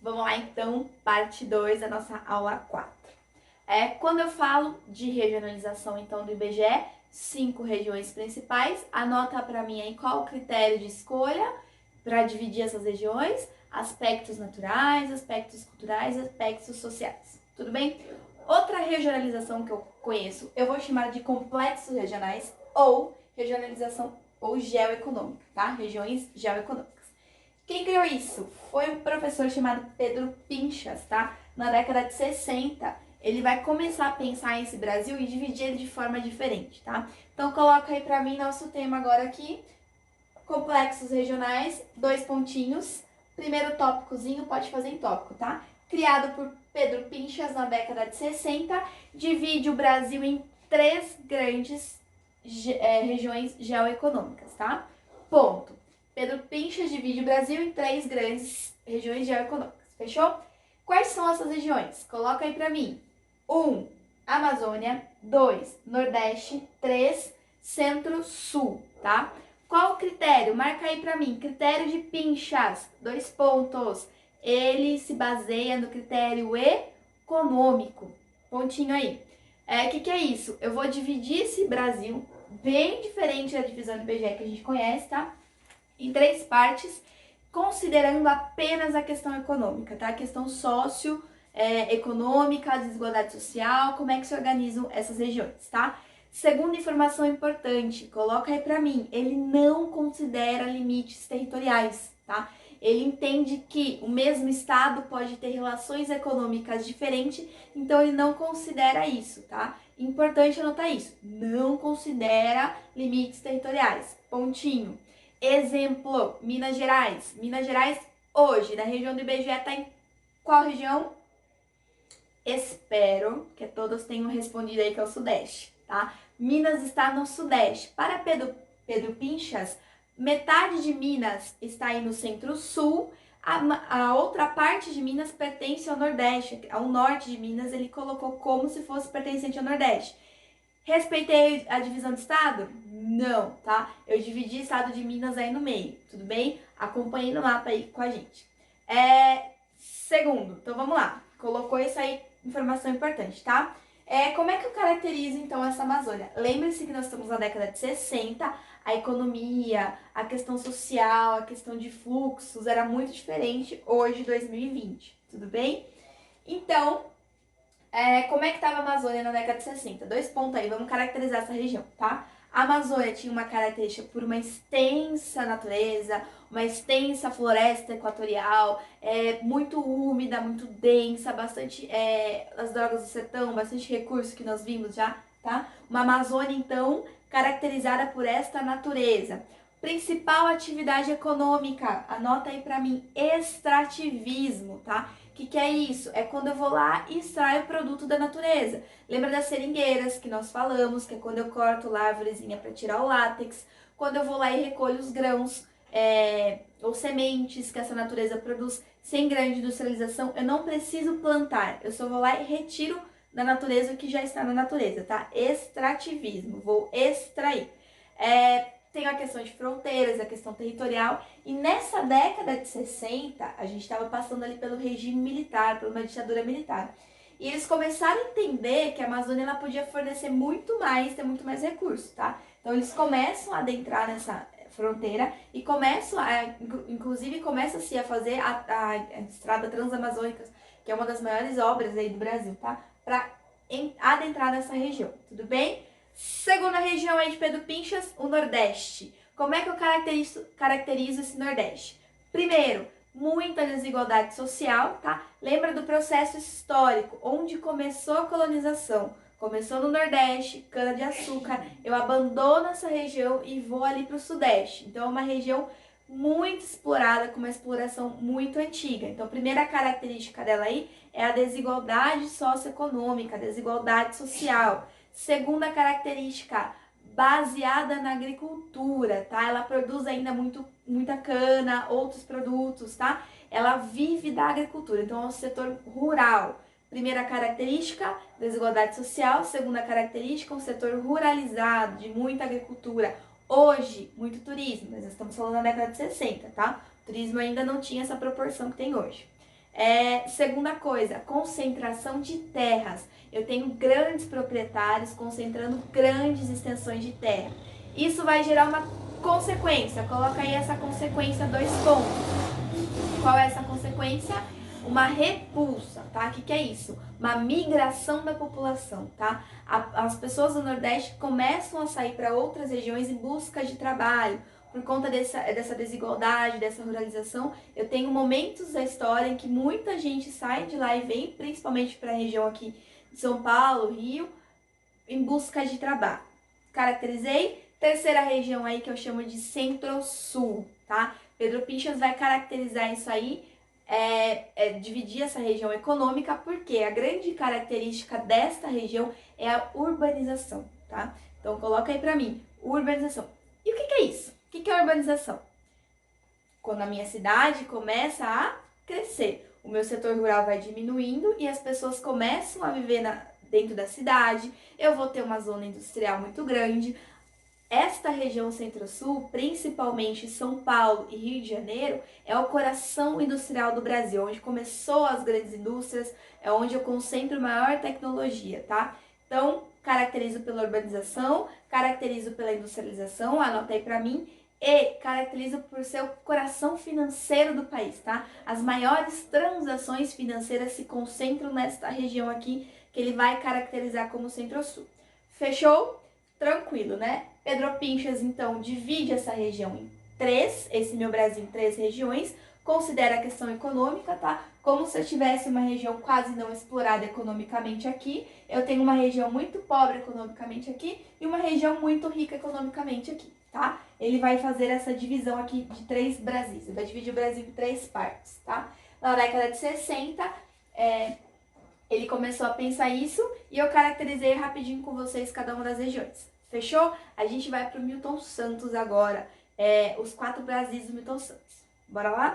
Vamos lá então, parte 2 da nossa aula 4. Quando eu falo de regionalização então do IBGE, 5 regiões principais, anota para mim aí qual o critério de escolha para dividir essas regiões, aspectos naturais, aspectos culturais, aspectos sociais, tudo bem? Outra regionalização que eu conheço, eu vou chamar de complexos regionais ou regionalização ou geoeconômica, tá? Regiões geoeconômicas. Quem criou isso? Foi um professor chamado Pedro Pinchas, tá? Na década de 60, ele vai começar a pensar esse Brasil e dividir ele de forma diferente, tá? Então coloca aí pra mim nosso tema agora aqui, complexos regionais, 2 pontinhos. Primeiro tópicozinho, pode fazer em tópico, tá? Criado por Pedro Pinchas na década de 60, divide o Brasil em 3 grandes regiões geoeconômicas, tá? Ponto. Pedro Pinchas divide o Brasil em 3 grandes regiões geoeconômicas, fechou? Quais são essas regiões? Coloca aí pra mim. 1. Amazônia. 2. Nordeste. 3. Centro-Sul, tá? Qual o critério? Marca aí pra mim. Critério de Pinchas. 2 pontos. Ele se baseia no critério econômico. Pontinho aí. Que é isso? Eu vou dividir esse Brasil, bem diferente da divisão do IBGE que a gente conhece, tá? Em 3 partes, considerando apenas a questão econômica, tá? A questão socioeconômica, a desigualdade social, como é que se organizam essas regiões, tá? Segunda informação importante, coloca aí pra mim, ele não considera limites territoriais, tá? Ele entende que o mesmo estado pode ter relações econômicas diferentes, então ele não considera isso, tá? Importante anotar isso, não considera limites territoriais, pontinho. Exemplo, Minas Gerais. Minas Gerais, hoje, na região do IBGE, está em qual região? Espero que todos tenham respondido aí que é o Sudeste, tá? Minas está no Sudeste. Para Pedro Pinchas, metade de Minas está aí no Centro-Sul, a outra parte de Minas pertence ao Nordeste. Ao norte de Minas ele colocou como se fosse pertencente ao Nordeste. Respeitei a divisão de estado? Não, tá? Eu dividi o estado de Minas aí no meio, tudo bem? Acompanhei no mapa aí com a gente. Segundo, então vamos lá. Colocou isso aí, informação importante, tá? Como é que eu caracterizo então essa Amazônia? Lembre-se que nós estamos na década de 60, a economia, a questão social, a questão de fluxos era muito diferente hoje, 2020, tudo bem? Então, como é que estava a Amazônia na década de 60? 2 pontos aí, vamos caracterizar essa região, tá? A Amazônia tinha uma característica por uma extensa natureza, uma extensa floresta equatorial, muito úmida, muito densa, bastante as drogas do sertão, bastante recurso que nós vimos já, tá? Uma Amazônia, então, caracterizada por esta natureza. Principal atividade econômica, anota aí pra mim, extrativismo, tá? Que é isso? É quando eu vou lá e extraio o produto da natureza. Lembra das seringueiras que nós falamos, que é quando eu corto lá a árvorezinha para tirar o látex, quando eu vou lá e recolho os grãos ou sementes que essa natureza produz sem grande industrialização, eu não preciso plantar, eu só vou lá e retiro da natureza o que já está na natureza, tá? Extrativismo, vou extrair. Tem a questão de fronteiras, a questão territorial, e nessa década de 60, a gente estava passando ali pelo regime militar, por uma ditadura militar. E eles começaram a entender que a Amazônia ela podia fornecer muito mais, ter muito mais recursos, tá? Então eles começam a adentrar nessa fronteira e começam a, inclusive começa-se a fazer a estrada transamazônica, que é uma das maiores obras aí do Brasil, tá? Para adentrar nessa região, tudo bem? Segunda região aí de Pedro Pinchas, o Nordeste. Como é que eu caracterizo esse Nordeste? Primeiro, muita desigualdade social, tá? Lembra do processo histórico, onde começou a colonização. Começou no Nordeste, cana-de-açúcar, eu abandono essa região e vou ali para o Sudeste. Então, é uma região muito explorada, com uma exploração muito antiga. Então, a primeira característica dela aí é a desigualdade socioeconômica, a desigualdade social. Segunda característica, baseada na agricultura, tá? Ela produz ainda muita cana, outros produtos, tá? Ela vive da agricultura, então é um setor rural. Primeira característica, desigualdade social. Segunda característica, um setor ruralizado, de muita agricultura. Hoje, muito turismo, mas nós estamos falando da década de 60, tá? O turismo ainda não tinha essa proporção que tem hoje. Segunda coisa, concentração de terras. Eu tenho grandes proprietários concentrando grandes extensões de terra. Isso vai gerar uma consequência. Coloca aí essa consequência, 2 pontos. Qual é essa consequência? Uma repulsa, tá? O que é isso? Uma migração da população, tá? As pessoas do Nordeste começam a sair para outras regiões em busca de trabalho. Por conta dessa desigualdade, dessa ruralização, eu tenho momentos da história em que muita gente sai de lá e vem, principalmente para a região aqui de São Paulo, Rio, em busca de trabalho. Caracterizei. Terceira região aí que eu chamo de Centro-Sul, tá? Pedro Pinchas vai caracterizar isso aí, dividir essa região econômica, porque a grande característica desta região é a urbanização, tá? Então coloca aí pra mim, urbanização. E o que é isso? O que é urbanização? Quando a minha cidade começa a crescer, o meu setor rural vai diminuindo e as pessoas começam a viver dentro da cidade, eu vou ter uma zona industrial muito grande. Esta região Centro-Sul, principalmente São Paulo e Rio de Janeiro, é o coração industrial do Brasil, onde começou as grandes indústrias, é onde eu concentro maior tecnologia, tá? Então, caracterizo pela urbanização, caracterizo pela industrialização, anota aí pra mim, e caracterizo por ser o coração financeiro do país, tá? As maiores transações financeiras se concentram nesta região aqui, que ele vai caracterizar como Centro-Sul. Fechou? Tranquilo, né? Pedro Pinchas, então, divide essa região em 3, esse meu Brasil em 3 regiões, considera a questão econômica, tá? Como se eu tivesse uma região quase não explorada economicamente aqui, eu tenho uma região muito pobre economicamente aqui e uma região muito rica economicamente aqui, tá? Ele vai fazer essa divisão aqui de 3 Brasis, ele vai dividir o Brasil em 3 partes, tá? Na década de 60, ele começou a pensar isso e eu caracterizei rapidinho com vocês cada uma das regiões. Fechou? A gente vai para o Milton Santos agora, os 4 Brasis do Milton Santos. Bora lá?